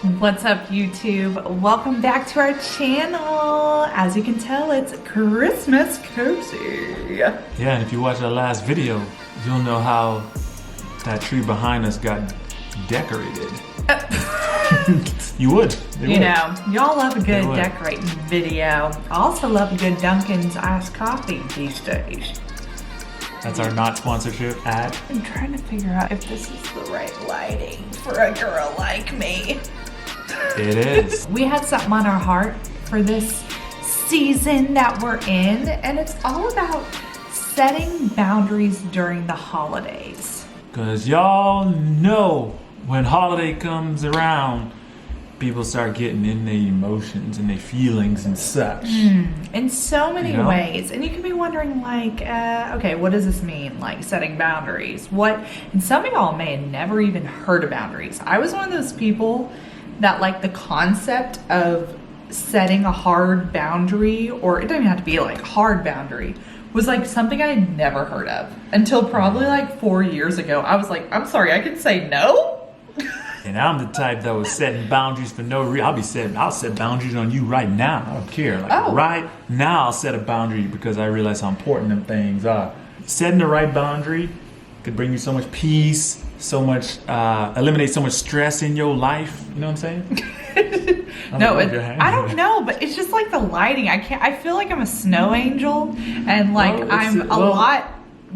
What's up, YouTube? Welcome back to our channel. As you can tell, it's Christmas cozy. Yeah, and if you watch our last video, you'll know how that tree behind us got decorated. You would. You know, y'all love a good decorating video. I also love a good Dunkin's iced coffee these days. That's our not sponsorship ad. I'm trying to figure out if this is the right lighting for a girl like me. It is. We had something on our heart for this season that we're in, and it's all about setting boundaries during the holidays. Because y'all know when holiday comes around, people start getting in their emotions and their feelings and such. In so many ways. And you can be wondering, like, okay, what does this mean? Like, setting boundaries. And some of y'all may have never even heard of boundaries. I was one of those people that, like, the concept of setting a hard boundary, or it doesn't even have to be like hard boundary, was like something I had never heard of until probably like 4 years ago. I was like, I'm sorry, I can say no? And I'm the type that was setting boundaries for no reason. I'll set boundaries on you right now. I don't care. Like right now I'll set a boundary because I realize how important them things are. Setting the right boundary could bring you so much peace, eliminate so much stress in your life. You know what I'm saying? No, I don't know, but it's just like the lighting. I feel like I'm a snow angel, and like I'm a lot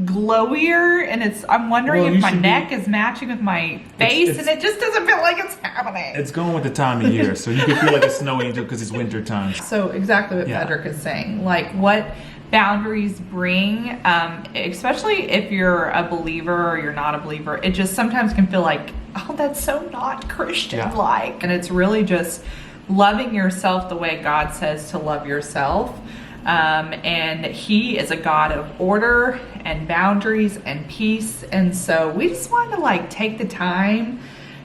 glowier, and I'm wondering if my neck is matching with my face, and it just doesn't feel like it's happening. It's going with the time of year, so you can feel like a snow angel because it's winter time. So exactly what Fedrick is saying, like what boundaries bring, especially if you're a believer or you're not a believer, it just sometimes can feel like, oh, that's so not Christian-like. And it's really just loving yourself the way God says to love yourself. And he is a God of order and boundaries and peace. And so we just wanted to like take the time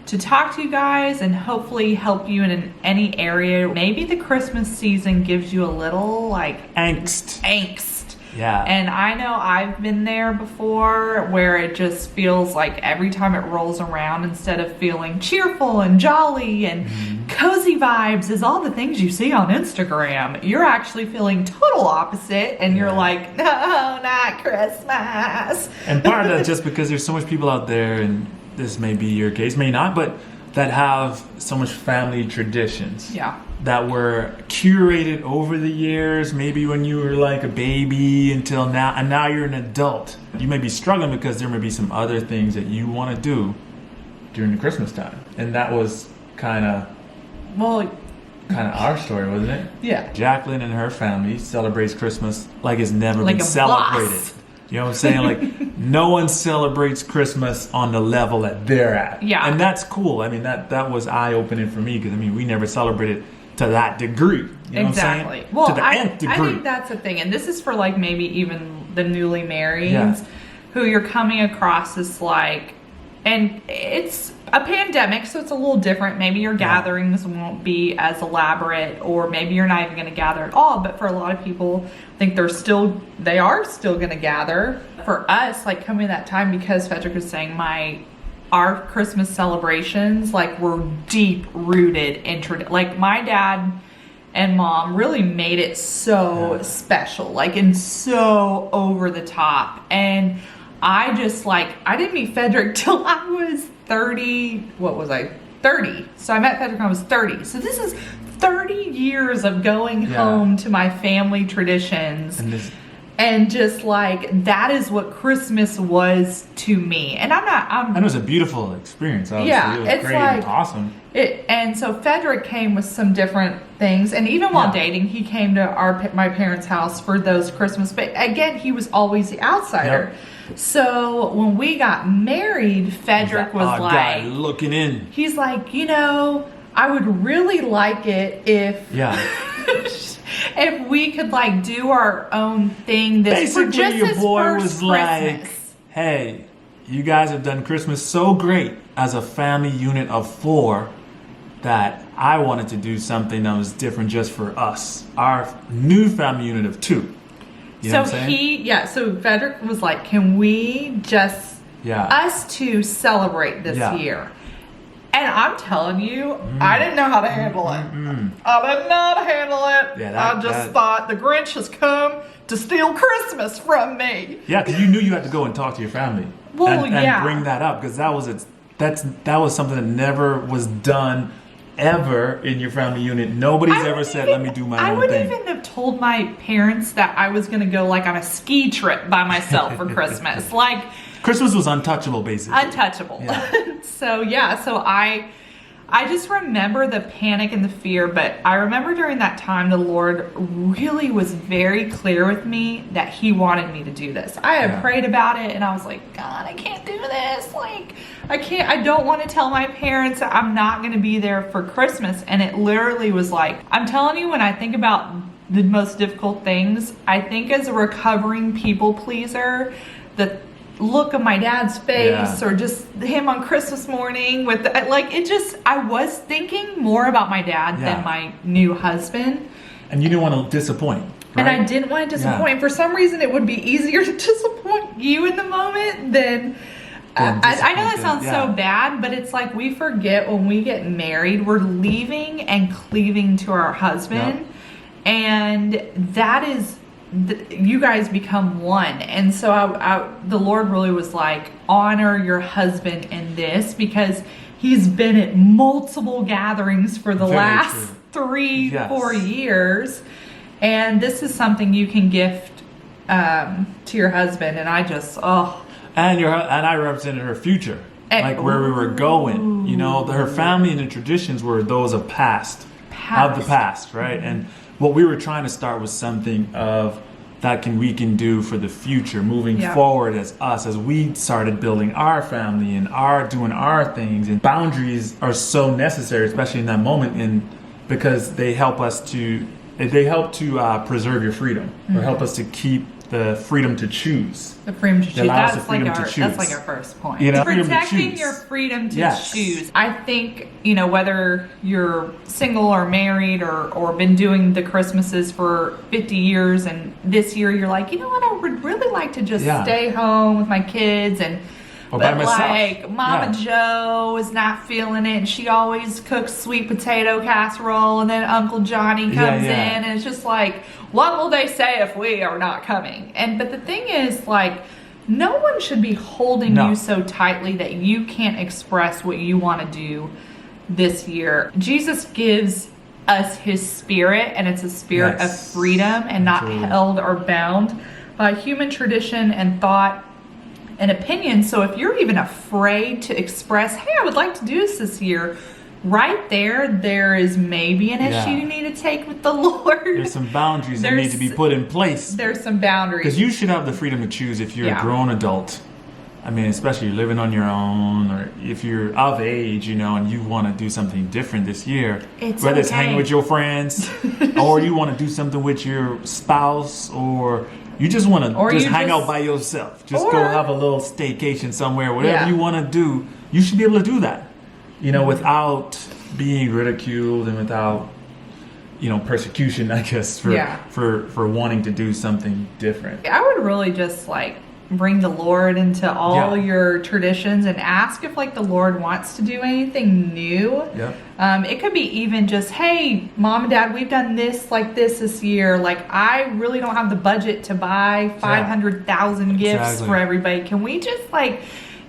to talk to you guys and hopefully help you in any area. Maybe the Christmas season gives you a little like angst. Yeah. And I know I've been there before where it just feels like every time it rolls around, instead of feeling cheerful and jolly and cozy vibes is all the things you see on Instagram, you're actually feeling total opposite, and you're like, no, not Christmas. And part of that just because there's so much people out there, and this may be your case, may not, but that have so much family traditions. Yeah. That were curated over the years, maybe when you were like a baby until now, and now you're an adult. You may be struggling because there may be some other things that you want to do during the Christmas time. And that was kind of our story, wasn't it? Yeah. Jaclyn and her family celebrates Christmas like it's never like been a celebrated. boss. You know what I'm saying? Like, no one celebrates Christmas on the level that they're at. Yeah. And that's cool. I mean, that was eye-opening for me because, I mean, we never celebrated to that degree. You know what I'm saying? Well, to the nth degree. I think that's the thing. And this is for like maybe even the newly married who you're coming across as like, and it's a pandemic, so it's a little different. Maybe your gatherings won't be as elaborate, or maybe you're not even going to gather at all. But for a lot of people, I think they are still going to gather. For us, like coming that time, because Fedrick was saying our Christmas celebrations like were deep rooted in like my dad and mom really made it so special, like, and so over the top. And I just I didn't meet Fedrick till I was 30. What was I? 30. So I met Fedrick when I was 30. So this is 30 years of going home to my family traditions. And just like, that is what Christmas was to me. And and it was a beautiful experience. Obviously. It was great and awesome. And so Fedrick came with some different things. And even while dating, he came to my parents' house for those Christmas. But again, he was always the outsider. So when we got married, Fedrick was like, looking in. He's like, I would really like it if... if we could like do our own thing Basically, your boy was like, hey, you guys have done Christmas so great as a family unit of 4 that I wanted to do something that was different just for us, our new family unit of 2. You know what I'm saying? So Fedrick was like, can we just us 2 celebrate this year? And I'm telling you, I didn't know how to handle it. I did not handle it. Yeah, I just thought the Grinch has come to steal Christmas from me. Yeah, because you knew you had to go and talk to your family. Well, and bring that up, because that was something that never was done ever in your family unit. Nobody's ever said, let me do my own thing. I would even have told my parents that I was going to go like on a ski trip by myself for Christmas. Like, Christmas was untouchable, basically. Untouchable. Yeah. So I just remember the panic and the fear, but I remember during that time the Lord really was very clear with me that He wanted me to do this. I had prayed about it and I was like, God, I can't do this. Like, I don't want to tell my parents that I'm not going to be there for Christmas. And it literally was like, I'm telling you, when I think about the most difficult things, I think as a recovering people pleaser, the look of my dad's face or just him on Christmas morning with I was thinking more about my dad than my new husband. And you didn't want to disappoint, right? And I didn't want to disappoint. For some reason it would be easier to disappoint you in the moment than I know that sounds so bad, but it's like we forget when we get married, we're leaving and cleaving to our husband. And that is, you guys become one. And so the Lord really was like, honor your husband in this, because he's been at multiple gatherings for the last 3-4 years. And this is something you can gift to your husband. And I just, And I represented her future, like where we were going. You know, her family and the traditions were those of the past, right? And what we were trying to start was something of that we can do for the future, moving forward as we started building our family and doing our things. And boundaries are so necessary, especially in that moment, and because they help to preserve your freedom, or help us to keep the freedom to choose. The freedom to choose. That's like our first point. You know, protecting your freedom to choose. I think, whether you're single or married or been doing the Christmases for 50 years, and this year you're like, you know what, I would really like to just stay home with my kids by myself. Like Mama Joe is not feeling it, and she always cooks sweet potato casserole, and then Uncle Johnny comes in, and it's just like, what will they say if we are not coming? But the thing is, like, no one should be holding you so tightly that you can't express what you want to do this year. Jesus gives us His Spirit, and it's a spirit of freedom and not held or bound by human tradition and thought and opinion. So if you're even afraid to express, hey, I would like to do this year, right there is maybe an issue you need to take with the Lord. There's some boundaries that need to be put in place. There's some boundaries. Because you should have the freedom to choose if you're a grown adult. I mean, especially living on your own, or if you're of age, and you want to do something different this year. Whether it's hanging with your friends, or you want to do something with your spouse, or you just want to hang out by yourself. Just go have a little staycation somewhere. Whatever you want to do, you should be able to do that. Without being ridiculed and without, persecution, I guess, for wanting to do something different. I would really just bring the Lord into all your traditions and ask if the Lord wants to do anything new. It could be even just, hey, Mom and Dad, we've done this this year. I really don't have the budget to buy 500,000 gifts for everybody. Can we just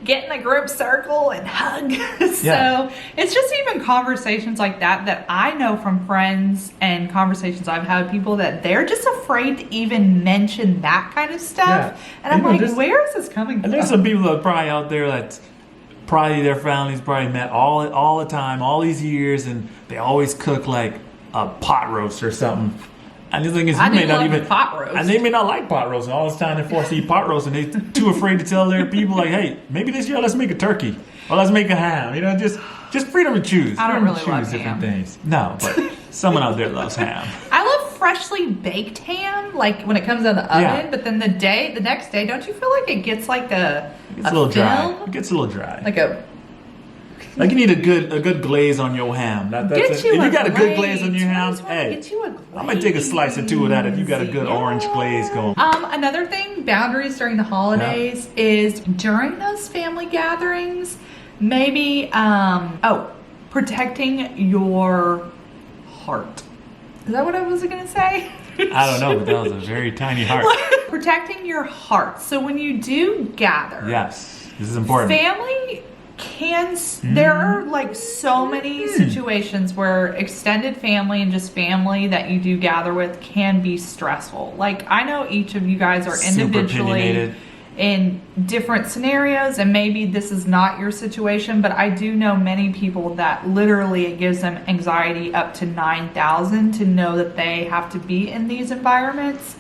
get in a group circle and hug? So it's just even conversations like that I know from friends and conversations I've had with people that they're just afraid to even mention that kind of stuff. And I'm like, where is this coming from? And there's some people that are probably out there that probably their families probably met all the time, all these years, and they always cook a pot roast or something. And the thing is, you may not even pot roast, and they may not like pot roast. And all this time they're forced to eat pot roast, and they're too afraid to tell their people, hey, maybe this year let's make a turkey or let's make a ham. Just freedom to choose. I don't really love different ham. Things. No, but someone out there loves ham. I love freshly baked ham, when it comes out of the oven. But then the next day, don't you feel like it gets a little dry? It gets a little dry. You need a good glaze on your ham. If you got a good glaze on your ham, hey, I might take a slice or two of that if you got a good orange glaze going. Another thing, boundaries during the holidays is during those family gatherings, maybe, protecting your heart. Is that what I was going to say? I don't know, but that was a very tiny heart. Protecting your heart. So when you do gather. Yes, this is important. Family can, there are like so many situations where extended family and just family that you do gather with can be stressful. Like I know each of you guys are individually in different scenarios, and maybe this is not your situation, but I do know many people that literally it gives them anxiety up to 9,000 to know that they have to be in these environments.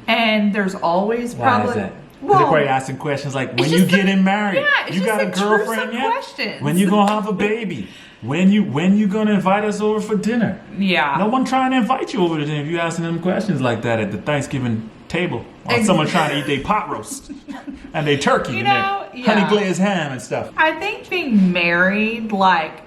And there's always probably... Why is that? Well, they're probably asking questions like, when you getting married? Yeah, you got a girlfriend yet? Questions. When you gonna have a baby? When you gonna invite us over for dinner? Yeah. No one trying to invite you over to dinner if you asking them questions like that at the Thanksgiving table. Or someone trying to eat their pot roast and their turkey and their honey glazed ham and stuff. I think being married, like,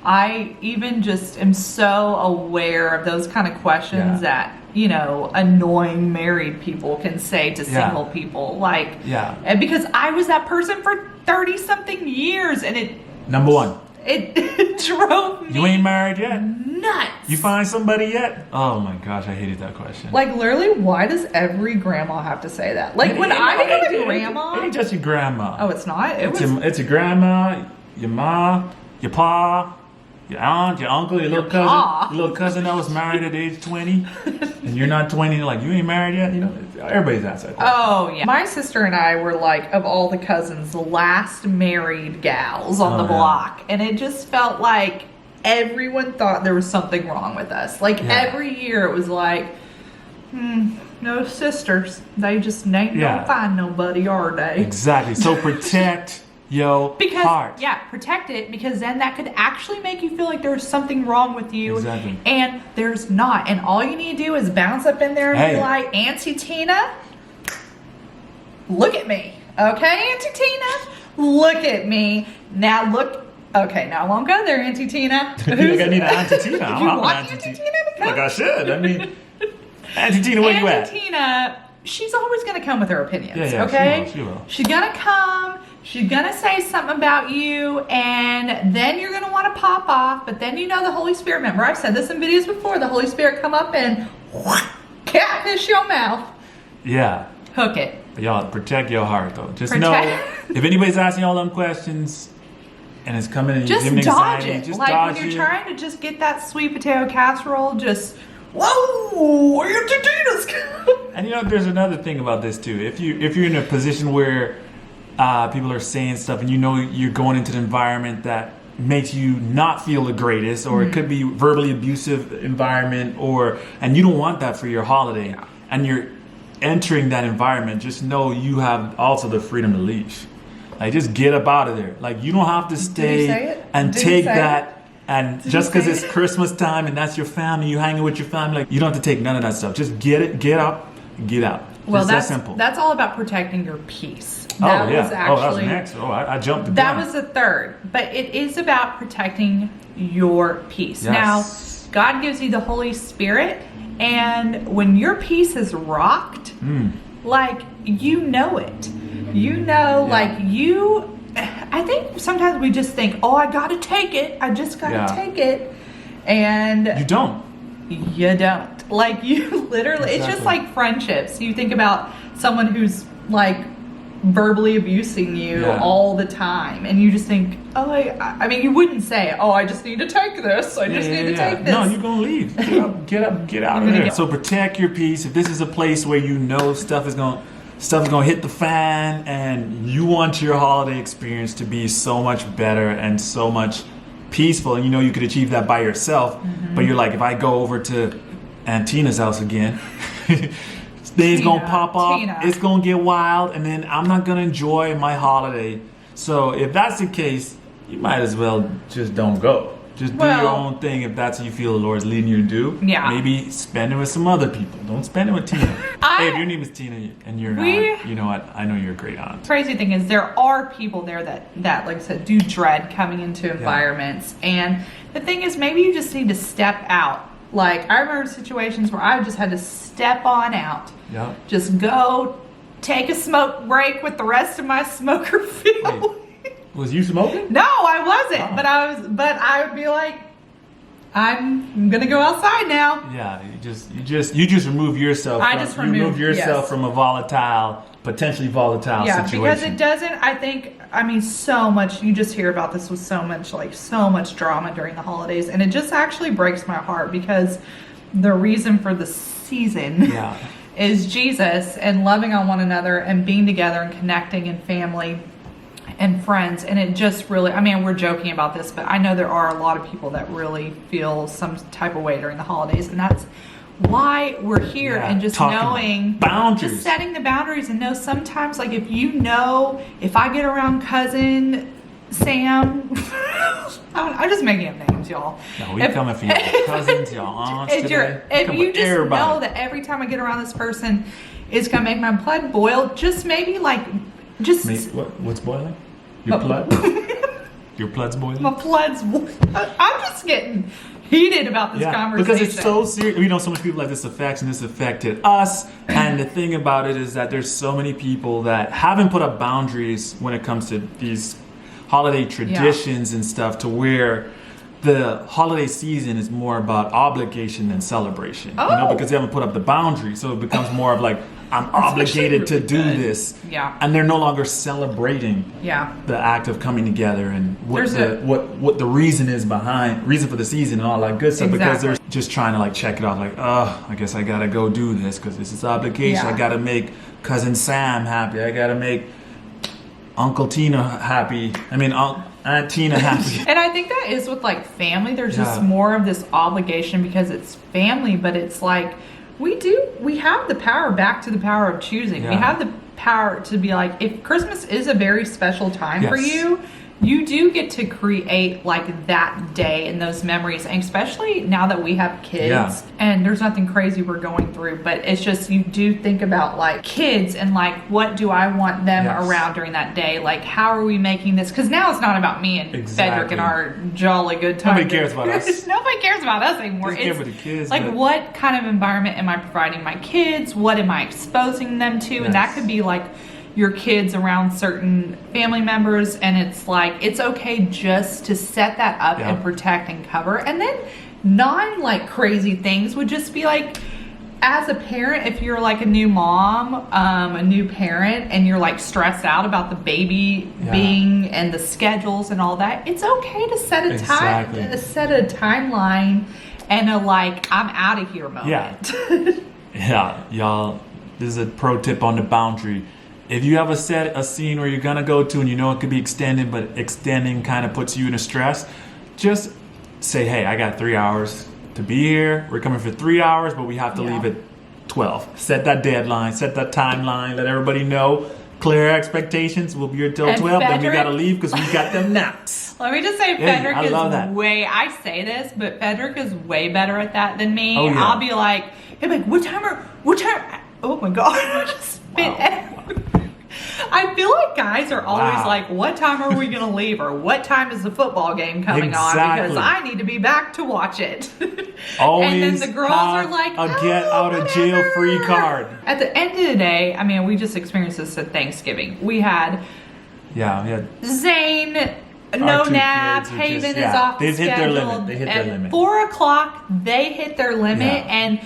I even just am so aware of those kind of questions that, you know, annoying married people can say to single people. Like, and because I was that person for 30 something years, and it... Number one. It drove me... You ain't married yet? Nuts. You find somebody yet? Oh my gosh, I hated that question. Like, literally, why does every grandma have to say that? Like, when I become a grandma... It ain't just your grandma. Oh, it's not? It's your grandma, your ma, your pa, your aunt, your uncle, your little cousin that was married at age 20, and you're not 20. You're like, you ain't married yet. You know, everybody's outside. Oh yeah. My sister and I were like, of all the cousins, the last married gals on the block, and it just felt like everyone thought there was something wrong with us. Like every year, it was like, no sisters. They just ain't gonna find nobody, are they? Exactly. So protect. Heart. Yeah, protect it, because then that could actually make you feel like there's something wrong with you. Exactly. And there's not. And all you need to do is bounce up in there and be like, Auntie Tina, look at me. Okay, Auntie Tina, look at me. Now look. Okay, now I won't go there, Auntie Tina. I need an Auntie Tina. You want Auntie Tina to come? Like I should. I mean, Auntie Tina, where you at? Auntie Tina, she's always going to come with her opinions, yeah, okay? She will. She's going to come. She's going to say something about you, and then you're going to want to pop off, but then you know the Holy Spirit, remember, I've said this in videos before, the Holy Spirit come up and catfish your mouth. Yeah. Hook it. But y'all, protect your heart, though. Just know, if anybody's asking all them questions, and it's coming and just you're giving dodge anxiety, it. just like dodge when you're it. trying to just get that sweet potato casserole, just, whoa, Auntie Tina's coming. And you know, there's another thing about this, too. If you're in a position where people are saying stuff and you know you're going into an environment that makes you not feel the greatest, or it could be verbally abusive environment, and you don't want that for your holiday, and you're entering that environment, just know you have also the freedom to leave. Like, just get up out of there. Like, you don't have to stay and take that. And just because it's Christmas time and that's your family, you hanging with your family, like, you don't have to take none of that stuff. Just get up, and get out. Well, that's that simple. That's all about protecting your peace. That was next. I jumped the gun. That was the third. But it is about protecting your peace. Yes. Now, God gives you the Holy Spirit, and when your peace is rocked, like, you know it. You know, like, I think sometimes we just think, oh, I gotta take it. I just gotta take it. And you don't. You don't. Like, you literally, it's just like friendships. You think about someone who's like verbally abusing you all the time, and you just think, oh, I mean, you wouldn't say, oh, I just need to take this. I just need to take this. No, you're going to leave. Get up, get out of there. So protect your peace. If this is a place where you know stuff is going to hit the fan, and you want your holiday experience to be so much better and so much peaceful, and you know you could achieve that by yourself, but you're like, if I go over to Aunt Tina's house again, things gonna pop off, it's gonna get wild, and then I'm not gonna enjoy my holiday. So if that's the case, you might as well just don't go. Just do your own thing if that's what you feel the Lord's leading you to do. Yeah. Maybe spend it with some other people. Don't spend it with Tina. Hey, if your name is Tina and you're not, you know what? I know you're a great aunt. Crazy thing is, there are people there that like I said, do dread coming into environments. And the thing is, maybe you just need to step out. Like, I remember situations where I just had to step on out. Yeah. Just go take a smoke break with the rest of my smoker family. Was you smoking? No, I wasn't. Oh. But I would be like, I'm gonna go outside now. Yeah, you just remove yourself. You remove yourself from a potentially volatile situation. Because it doesn't. I mean, so much. You just hear about this with so much drama during the holidays, and it just actually breaks my heart because the reason for the season is Jesus and loving on one another and being together and connecting and family and friends. And it just really, I mean, we're joking about this, but I know there are a lot of people that really feel some type of way during the holidays, and that's why we're here. And just knowing boundaries, just setting the boundaries, and know sometimes, like, if I get around cousin Sam, I'm just making up names, y'all. No, we coming for your cousins, your aunts today. If you just know that every time I get around this person, it's gonna make my blood boil, just maybe what's boiling? Your blood? Your blood's boiling? My blood's boiling. I'm just getting heated about this conversation. Because it's so serious. We know so many people like this affects, and this affected us. And the thing about it is that there's so many people that haven't put up boundaries when it comes to these holiday traditions and stuff, to where the holiday season is more about obligation than celebration. Because they haven't put up the boundary. So it becomes more of like, I'm obligated to do this. Yeah. And they're no longer celebrating the act of coming together and what the reason is behind, reason for the season and all that good stuff. Because they're just trying to like check it off, like, oh, I guess I gotta go do this because this is obligation. I gotta make cousin Sam happy. I gotta make Uncle Tina happy. Aunt Tina happy. And I think that is with like family. There's just more of this obligation because it's family, but it's like, we have the power, back to the power of choosing. We have the power to be like, if Christmas is a very special time for you, you do get to create like that day and those memories. And especially now that we have kids and there's nothing crazy we're going through, but it's just, you do think about like kids and like, what do I want them around during that day? Like, how are we making this? Because now it's not about me and Fedrick and our jolly good time. Nobody cares about us. Nobody cares about us anymore. It's for the kids, like, what kind of environment am I providing my kids? What am I exposing them to? And that could be like your kids around certain family members, and it's like, it's okay just to set that up and protect and cover. And then non like crazy things would just be like, as a parent, if you're like a new mom, a new parent, and you're like stressed out about the baby being and the schedules and all that, it's okay to set a set a timeline and a like, I'm out of here moment. Y'all, this is a pro tip on the boundary. If you have a scene where you're gonna go to and you know it could be extended, but extending kind of puts you in a stress, just say, hey, I got 3 hours to be here. We're coming for 3 hours, but we have to leave at 12. Set that deadline, set that timeline, let everybody know. Clear expectations. We'll be here till 12, then we gotta leave because we got them naps. Let me just say, Fedrick is I say this, but Fedrick is way better at that than me. I'll be like, what time? Oh my God. I just spit everywhere. I feel like guys are always like, what time are we going to leave? Or what time is the football game coming on? Because I need to be back to watch it. Always. And then the girls are like, a get out of jail free card. At the end of the day, I mean, we just experienced this at Thanksgiving. We had Zane, no nap, Haven is off the schedule. Hit their limit. They hit their limit. At 4 o'clock, they hit their limit. And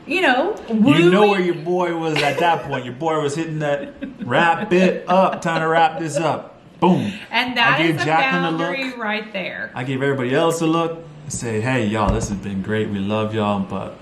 you know where your boy was at that point. Your boy was hitting that wrap it up, trying to wrap this up. Boom. And that is a boundary right there. I gave everybody else a look and say, hey, y'all, this has been great. We love y'all, but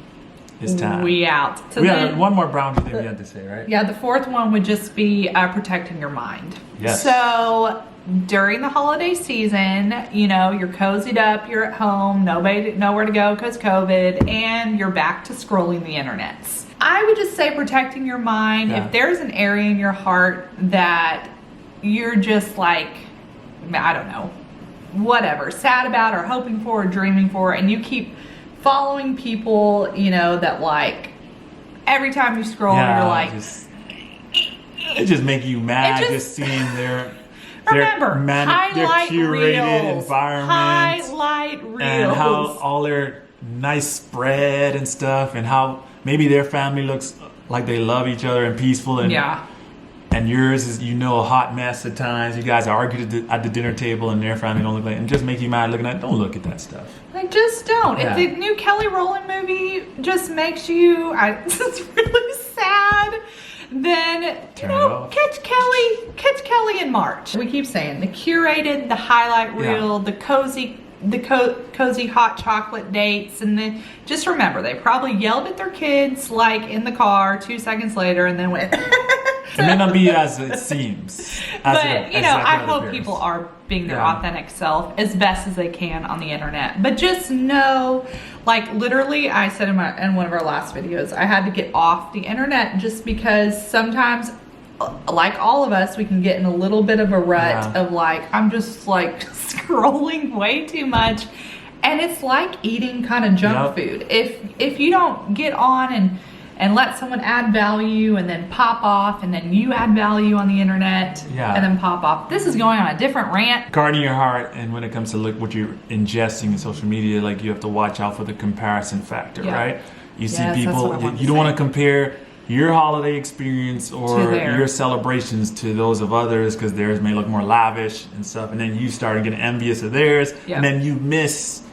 it's time. We out. So we had one more boundary thing we had to say, right? Yeah, the fourth one would just be protecting your mind. Yes. So during the holiday season, you're cozied up, you're at home, nowhere to go because COVID, and you're back to scrolling the internets. I would just say protecting your mind. If there's an area in your heart that you're just like, I don't know, whatever, sad about or hoping for or dreaming for, and you keep following people, that like every time you scroll, you're like, it just makes you mad just seeing their highlight curated reels, environment, highlight reels, and how all their nice spread and stuff, and how maybe their family looks like they love each other and peaceful, and and yours is, you know, a hot mess at times. You guys argued at the dinner table, and their family don't look like, and just make you mad looking at it. Don't look at that stuff. Like, just don't. Yeah. If the new Kelly Rowland movie just makes you, it's really sad, then, you know, catch Kelly in March. We keep saying the curated, the highlight reel, the cozy hot chocolate dates, and then just remember, they probably yelled at their kids like in the car 2 seconds later and then went. It may not be as it seems. But, you know, I hope people are being their authentic self as best as they can on the internet. But just know, like, literally, I said in one of our last videos, I had to get off the internet just because sometimes, like all of us, we can get in a little bit of a rut of like, I'm just like scrolling way too much. And it's like eating kind of junk food. If you don't get on and let someone add value and then pop off, and then you add value on the internet and then pop off. This is going on a different rant. Guarding your heart, and when it comes to look what you're ingesting in social media, like, you have to watch out for the comparison factor, right? You see people, you don't want to compare your holiday experience or your celebrations to those of others, because theirs may look more lavish and stuff, and then you start getting envious of theirs, and then you miss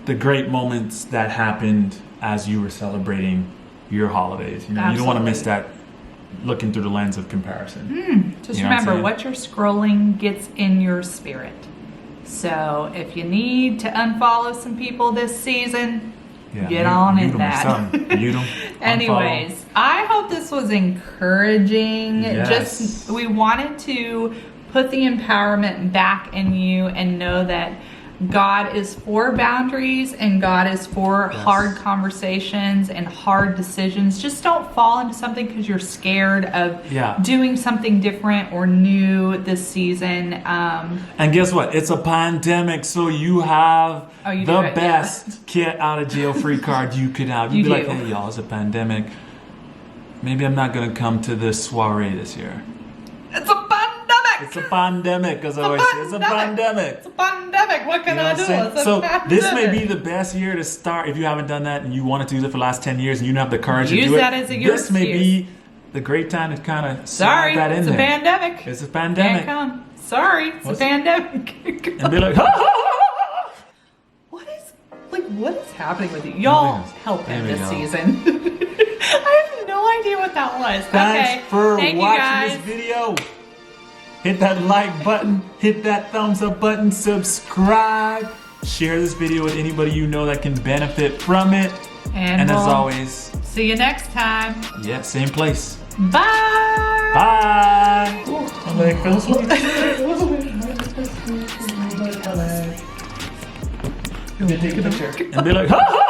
the great moments that happened as you were celebrating your holidays. You know, you don't want to miss that looking through the lens of comparison. Just remember, what you're scrolling gets in your spirit. So if you need to unfollow some people this season, get on in that. Anyways, I hope this was encouraging. Just, we wanted to put the empowerment back in you and know that God is for boundaries, and God is for hard conversations and hard decisions. Just don't fall into something because you're scared of doing something different or new this season. And guess what? It's a pandemic, so you have the best get out of jail free card you could have. You'd be like, hey, y'all, it's a pandemic. Maybe I'm not going to come to this soiree this year. It's a pandemic. It's a pandemic, as I always say. It's a pandemic. It's a pandemic. What can I do? It's so this may be the best year to start if you haven't done that and you wanted to do it for the last 10 years and you don't have the courage to do it. Use that as a This may be the great time to kind of slide that in there. It's a pandemic. It's a pandemic. Can't come. Sorry, it's a pandemic. And be like, ha, ha, ha, ha. What is happening with you? Y'all help him this season. I have no idea what that was. Thanks for watching this video. Hit that like button, hit that thumbs up button, subscribe, share this video with anybody you know that can benefit from it. And as always, see you next time. Yeah, same place. Bye. Bye. Take a picture. And be like, ha ha.